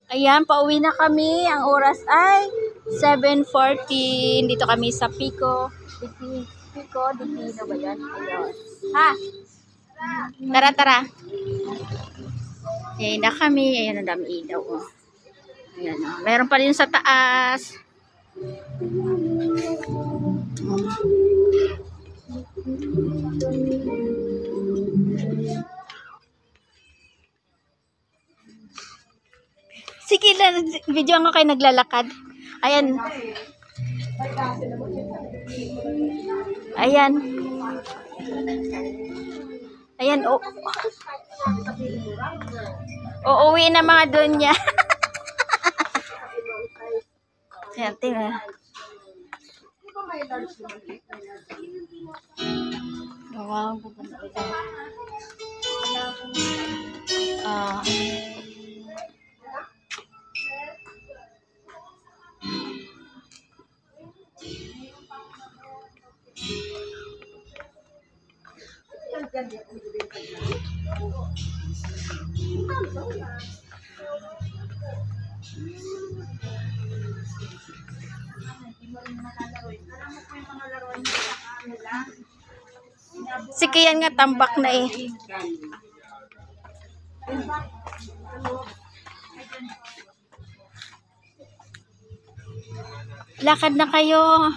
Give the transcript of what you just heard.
Ayan, pauwi na kami. Ang oras ay 7:14. Dito kami sa Pico. Pico de Pino ba yan? Ayun. Ha? Tara, tara. Ayan na kami. Ayan, ang dami ilaw. Oh. Ayan, oh. Meron pa rin sa taas. Sige lang, video ko kayo naglalakad. Ayan. Ayan. Ayan, oh. Uuwi na mga doon niya. Ayan, tingnan. Wow. Si Kian nga tambak na eh. Lakad na kayo.